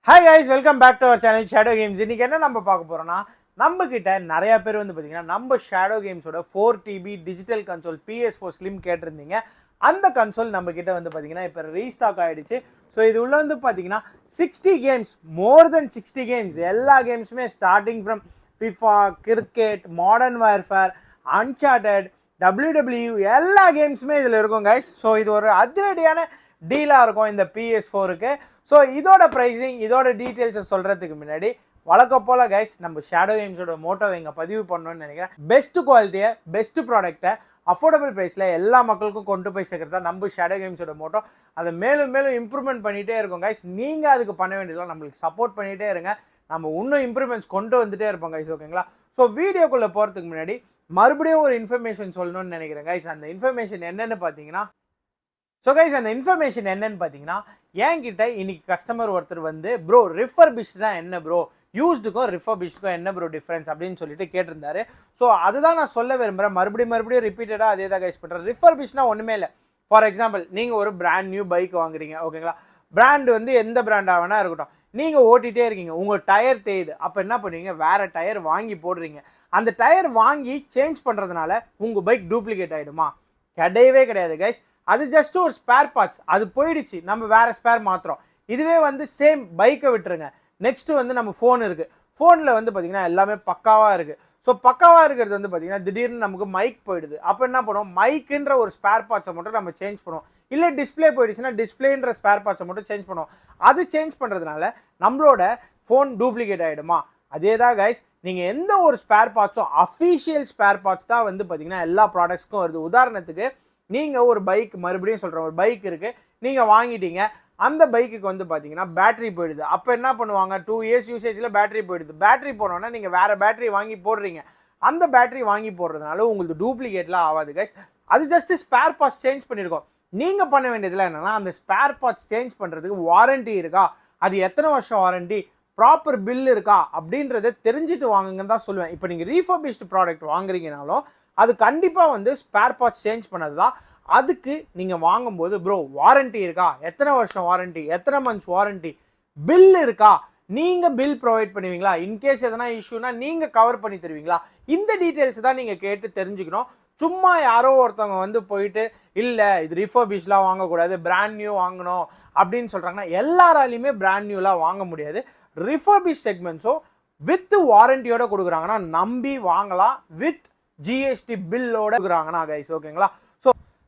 Hi guys, welcome back to our channel Shadow Games. இன்னைக்கு என்ன நம்ம பார்க்க போறோம்னா நம்ம கிட்ட நிறைய பேர் வந்து பாத்தீங்கன்னா நம்ம Shadow Gamesோட 4TB digital console PS4 Slim கேட்டிருந்தீங்க. அந்த கன்சோல் நம்ம கிட்ட வந்து பாத்தீங்கன்னா இப்போ ரீஸ்டாக் ஆயிடுச்சு. ஸோ இது உள்ள வந்து பாத்தீங்கன்னா 60 கேம்ஸ், மோர் தென் 60 கேம்ஸ், எல்லா கேம்ஸுமே starting from FIFA, cricket, modern warfare, uncharted, WWE எல்லா கேம்ஸுமே இதில் இருக்கும் கைஸ். ஸோ இது ஒரு அதிரடியான டீலாக இருக்கும் இந்த PS4க்கு. ஸோ இதோட ப்ரைஸிங், இதோட டீட்டெயில்ஸை சொல்கிறதுக்கு முன்னாடி வழக்கம் போல் கைஸ் நம்ம ஷேடோ கேம்ஸோட மோட்டோவை இங்கே பதிவு பண்ணணும்னு நினைக்கிறேன். பெஸ்ட் குவாலிட்டியை, பெஸ்ட் ப்ராடக்ட்டை அஃபோர்டபுள் ப்ரைஸில் எல்லா மக்களுக்கும் கொண்டு போய் சேர்க்குறது தான் நம்ம ஷேடோ கேம்ஸோட மோட்டோ. அதை மேலும் மேலும் இம்ப்ரூவ்மெண்ட் பண்ணிகிட்டே இருக்கும் கைஸ். நீங்கள் அதுக்கு பண்ண வேண்டியதெல்லாம் நம்மளுக்கு சப்போர்ட் பண்ணிகிட்டே இருங்க. நம்ம இன்னும் இம்ப்ரூவ்மெண்ட்ஸ் கொண்டு வந்துட்டே இருப்போம் கைஸ், ஓகேங்களா? ஸோ வீடியோக்குள்ளே போகிறதுக்கு முன்னாடி மறுபடியும் ஒரு இன்ஃபர்மேஷன் சொல்லணும்னு நினைக்கிறேன் கைஸ். அந்த இன்ஃபர்மேஷன் என்னென்னு பார்த்தீங்கன்னா, ஸோ கைஸ் அந்த இன்ஃபர்மேஷன் என்னன்னு பார்த்தீங்கன்னா, என்கிட்ட இன்னைக்கு கஸ்டமர் ஒருத்தர் வந்து ப்ரோ ரிஃபர்பிஷ்ட் தான் என்ன ப்ரோ, யூஸ்டுக்கும் ரிஃபர்பிஷ்டுக்கும் என்ன ப்ரோ டிஃப்ரென்ஸ் அப்படின்னு சொல்லிட்டு கேட்டிருந்தாரு. ஸோ அதுதான் நான் சொல்ல விரும்புகிறேன். மறுபடியும் ரிப்பீட்டடாக அதே தான் கைஸ் பண்ணுறேன். ரிஃபர்பிஷ்னா ஒன்றுமே இல்லை. ஃபார் எக்ஸாம்பிள், நீங்கள் ஒரு பிராண்ட் நியூ பைக் வாங்குறீங்க, ஓகேங்களா? பிராண்டு வந்து எந்த பிராண்டாக வேணா இருக்கட்டும், நீங்கள் ஓட்டிகிட்டே இருக்கீங்க, உங்கள் டயர் தேயுது, அப்போ என்ன பண்ணுவீங்க? வேறு டயர் வாங்கி போடுறீங்க. அந்த டயர் வாங்கி சேஞ்ச் பண்ணுறதுனால உங்கள் பைக் டூப்ளிகேட் ஆகிடுமா? கிடையவே கிடையாது கைஸ். அது ஜஸ்ட் ஒரு ஸ்பேர் பார்ட்ஸ், அது போயிடுச்சு, நம்ம வேற ஸ்பேர் மாத்திரம். இதுவே வந்து சேம் பைக்கை விட்டுருங்க. நெக்ஸ்ட் வந்து நம்ம ஃபோன் இருக்கு, ஃபோனில் வந்து பார்த்தீங்கன்னா எல்லாமே பக்காவாக இருக்கு. ஸோ பக்காவாக இருக்கிறது வந்து பார்த்தீங்கன்னா திடீர்னு நமக்கு மைக் போயிடுது. அப்போ என்ன பண்ணுவோம்? மைக்குன்ற ஒரு ஸ்பேர் பார்ட்ஸை மட்டும் நம்ம சேஞ்ச் பண்ணுவோம். இல்லை டிஸ்பிளே போயிடுச்சுன்னா டிஸ்பிளேன்ற ஸ்பேர் பார்ட்ஸை மட்டும் சேஞ்ச் பண்ணுவோம். அது சேஞ்ச் பண்ணுறதுனால நம்மளோட ஃபோன் டூப்ளிகேட் ஆகிடுமா? அதே தான் கைஸ். நீங்கள் எந்த ஒரு ஸ்பேர் பார்ட்ஸும் அஃபீஷியல் ஸ்பேர் பார்ட்ஸ் தான் வந்து பார்த்தீங்கன்னா எல்லா ப்ராடக்ட்ஸ்க்கும் வருது. உதாரணத்துக்கு நீங்கள் ஒரு பைக், மறுபடியும் சொல்கிறேன், ஒரு பைக் இருக்குது, நீங்கள் வாங்கிட்டீங்க, அந்த பைக்குக்கு வந்து பார்த்தீங்கன்னா பேட்டரி போயிடுது. அப்போ என்ன பண்ணுவாங்க? 2 இயர்ஸ் யூசேஜில் பேட்டரி போயிடுது. பேட்டரி போனோன்னா நீங்கள் வேறு பேட்டரி வாங்கி போடுறீங்க. அந்த பேட்டரி வாங்கி போடுறதுனால உங்களுக்கு டூப்ளிகேட்லாம் ஆகாது கைஸ். அது ஜஸ்ட் ஸ்பேர் பார்ட்ஸ் சேஞ்ச் பண்ணியிருக்கோம். நீங்கள் பண்ண வேண்டியதுலாம் என்னென்னா, அந்த ஸ்பேர் பார்ட்ஸ் சேஞ்ச் பண்ணுறதுக்கு வாரண்ட்டி இருக்கா, அது எத்தனை வருஷம் வாரண்ட்டி, ப்ராப்பர் பில் இருக்கா அப்படின்றத தெரிஞ்சுட்டு வாங்குங்கன்னு தான் சொல்லுவேன். இப்போ நீங்கள் ரீஃபர்பிஷ்டு ப்ராடக்ட் வாங்குறீங்கனாலும் அது கண்டிப்பாக வந்து ஸ்பேர் பார்ட்ஸ் சேஞ்ச் பண்ணது தான். அதுக்கு நீங்கள் வாங்கும்போது ப்ரோ வாரண்ட்டி இருக்கா, எத்தனை வருஷம் வாரண்ட்டி, எத்தனை மந்த்ஸ் வாரண்ட்டி, பில் இருக்கா, நீங்கள் பில் ப்ரொவைட் பண்ணுவீங்களா, இன்கேஸ் எதனா இஷ்யூனா நீங்கள் கவர் பண்ணி தருவீங்களா, இந்த டீட்டெயில்ஸ் தான் நீங்கள் கேட்டு தெரிஞ்சுக்கணும். சும்மா யாரோ ஒருத்தவங்க வந்து போயிட்டு இல்லை இது ரிஃபர்பிஷ்லாம் வாங்கக்கூடாது, பிராண்ட் நியூ வாங்கணும் அப்படின்னு சொல்கிறாங்கன்னா எல்லாராலையுமே பிராண்ட் நியூலாம் வாங்க முடியாது. ரிஃபர்பிஷ் செக்மெண்ட்ஸோ வித் வாரண்டியோட கொடுக்குறாங்கன்னா நம்பி வாங்கலாம். வித் ஜிஎஸ்டி பில்லோட கொடுக்குறாங்கன்னா கைஸ், ஓகேங்களா?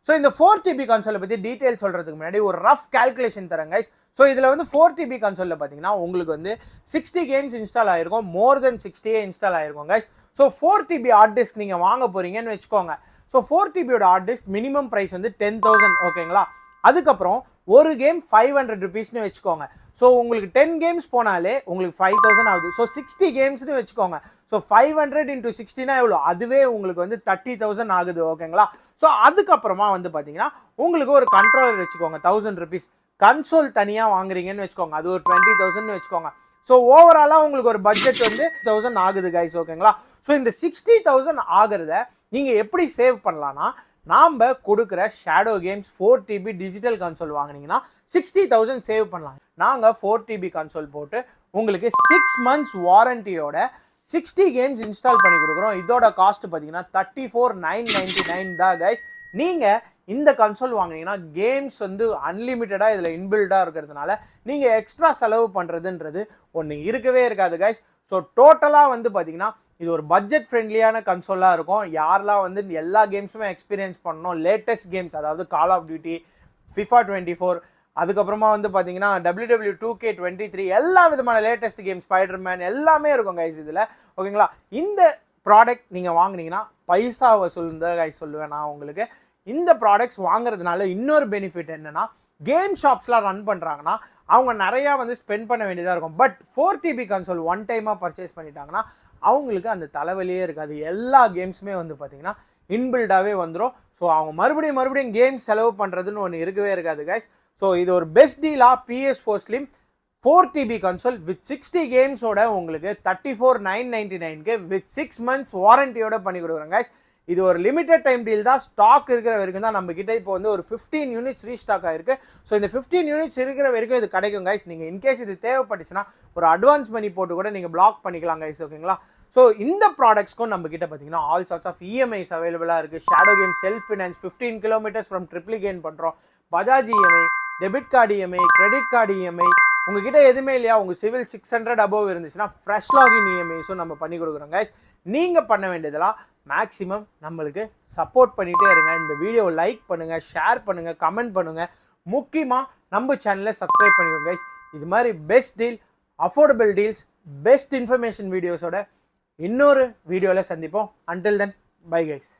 ஸோ இந்த 4TB கன்சோலை பற்றி டீட்டெயில் சொல்கிறதுக்கு முன்னாடி ஒரு ரஃப் கால்குலேஷன் தரேன் கைஸ். ஸோ இதில் வந்து 4TB கன்சோலில் பார்த்தீங்கன்னா உங்களுக்கு வந்து 60 கேம்ஸ் இன்ஸ்டால் ஆகிருக்கும், மோர் தென் 60 இன்ஸ்டால் ஆகிருக்கும் guys. So 4TB hard disk நீங்கள் வாங்க போகிறீங்கன்னு வச்சுக்கோங்க. ஸோ 4TBயோட ஹார்ட் டிஸ்க் மினிமம் ப்ரைஸ் வந்து 10,000, ஓகேங்களா? அதுக்கப்புறம் ஒரு கேம் 500 ருபீஸ்னு வச்சுக்கோங்க. ஸோ உங்களுக்கு 10 கேம்ஸ் போனாலே உங்களுக்கு 5,000 ஆகுது. ஸோ 60 கேம்ஸ்னு வச்சுக்கோங்க. ஸோ 500 × 60 எவ்வளோ? அதுவே உங்களுக்கு வந்து 30,000 ஆகுது, ஓகேங்களா? ஸோ அதுக்கப்புறமா வந்து பார்த்தீங்கன்னா உங்களுக்கு ஒரு கண்ட்ரோலர் வச்சுக்கோங்க, 1000 ருபீஸ். கன்சோல் தனியாக வாங்குறீங்கன்னு வச்சுக்கோங்க, அது ஒரு 20,000 வச்சுக்கோங்க. ஸோ ஓவராலாக உங்களுக்கு ஒரு பட்ஜெட் வந்து 1000 ஆகுது கைஸ், ஓகேங்களா? ஸோ இந்த 60,000 ஆகிறத நீங்கள் எப்படி சேவ் பண்ணலான்னா, நாம் கொடுக்குற shadow games 4TB digital console வாங்கினீங்கன்னா 60,000 சேவ் பண்ணலாம். நாங்கள் 4TB கன்சோல் போட்டு உங்களுக்கு 6 மந்த்ஸ் வாரண்டியோட 60 கேம்ஸ் இன்ஸ்டால் பண்ணி கொடுக்குறோம். இதோட காஸ்ட் பார்த்தீங்கன்னா 34,999 தான் கைஸ். நீங்கள் இந்த கன்சோல் வாங்கினீங்கன்னா கேம்ஸ் வந்து அன்லிமிட்டடாக இதில் இன்பில்டாக இருக்கிறதுனால நீங்கள் எக்ஸ்ட்ரா செலவு பண்ணுறதுன்றது ஒன்று இருக்கவே இருக்காது கைஸ். ஸோ டோட்டலாக வந்து பார்த்தீங்கன்னா இது ஒரு பட்ஜெட் ஃப்ரெண்ட்லியான கன்சோலாக இருக்கும். யாரெல்லாம் வந்து எல்லா கேம்ஸுமே எக்ஸ்பீரியன்ஸ் பண்ணணும், லேட்டஸ்ட் கேம்ஸ், அதாவது கால் ஆஃப் டியூட்டி, FIFA 24, அதுக்கப்புறமா வந்து பார்த்தீங்கன்னா WWE 2K23, எல்லா விதமான லேட்டஸ்ட் கேம், ஸ்பைடர்மேன் எல்லாமே இருக்கும் கைஸ் இதில், ஓகேங்களா? இந்த ப்ராடக்ட் நீங்கள் வாங்கினீங்கன்னா பைசா வசூல் தான் கைஸ் சொல்லுவேன் நான் உங்களுக்கு. இந்த ப்ராடக்ட்ஸ் வாங்குறதுனால இன்னொரு பெனிஃபிட் என்னென்னா, கேம் ஷாப்ஸ்லாம் ரன் பண்ணுறாங்கன்னா அவங்க நிறையா வந்து ஸ்பெண்ட் பண்ண வேண்டியதாக இருக்கும். பட் 4TB கன்சோல் ஒன் டைமாக பர்ச்சேஸ் பண்ணிட்டாங்கன்னா அவங்களுக்கு அந்த தலைவலியே இருக்காது. எல்லா கேம்ஸுமே வந்து பார்த்தீங்கன்னா இன்பில்டாகவே வந்துடும். ஸோ அவங்க மறுபடியும் கேம்ஸ் செலவு பண்ணுறதுன்னு ஒன்று இருக்கவே இருக்காது கைஸ். ஸோ இது ஒரு பெஸ்ட் டீலாக PS4 Slim 4TB console with 60 கேம்ஸோட உங்களுக்கு 34,999 வித் 6 மந்த்ஸ் வாரண்டியோட பண்ணி கொடுக்குறேன் கைஸ். இது ஒரு லிமிடெட் டைம் டீல் தான். ஸ்டாக் இருக்கிற வரைக்கும் தான். நம்ம கிட்ட இப்போ வந்து ஒரு 15 யூனிட்ஸ் ரீஸ்டாக் ஆயிருக்கு. ஸோ இந்த 15 யூனிட்ஸ் இருக்கிற வரைக்கும் இது கிடைக்கும் கைஸ். நீங்கள் இன்கேஸ் இது தேவைப்பட்டுச்சுன்னா ஒரு அட்வான்ஸ் மணி போட்டு கூட நீங்கள் பிளாக் பண்ணிக்கலாம் கைஸ், ஓகேங்களா? ஸோ இந்த ப்ராடக்ட்ஸ்க்கும் நம்ம கிட்ட பார்த்தீங்கன்னா ஆல் சார்ட்ஸ் ஆஃப் இஎம்ஐஸ் அவைலபிளாக இருக்குது. Shadow game self finance 15 kilometres from Triplicane பண்ணுறோம். Bajaj EMI, debit card EMI, credit card EMI. உங்ககிட்ட எதுவுமே இல்லையா, உங்கள் சிவில் 600 அபோவ் இருந்துச்சுன்னா ஃப்ரெஷ் லாகின் இஎம்ஐஸும் நம்ம பண்ணி கொடுக்குறோம் கைஸ். நீங்கள் பண்ண வேண்டியதெல்லாம் மேக்ஸிமம் நம்மளுக்கு சப்போர்ட் பண்ணிகிட்டே இருங்க. இந்த வீடியோவை லைக் பண்ணுங்கள், ஷேர் பண்ணுங்கள், கமெண்ட் பண்ணுங்கள். முக்கியமாக நம்ம சேனலை சப்ஸ்கிரைப் பண்ணிக்கோங்க கைஸ். இது மாதிரி best deal, affordable deals, best information வீடியோஸோட இன்னொரு வீடியோவில் சந்திப்போம். Until then bye guys.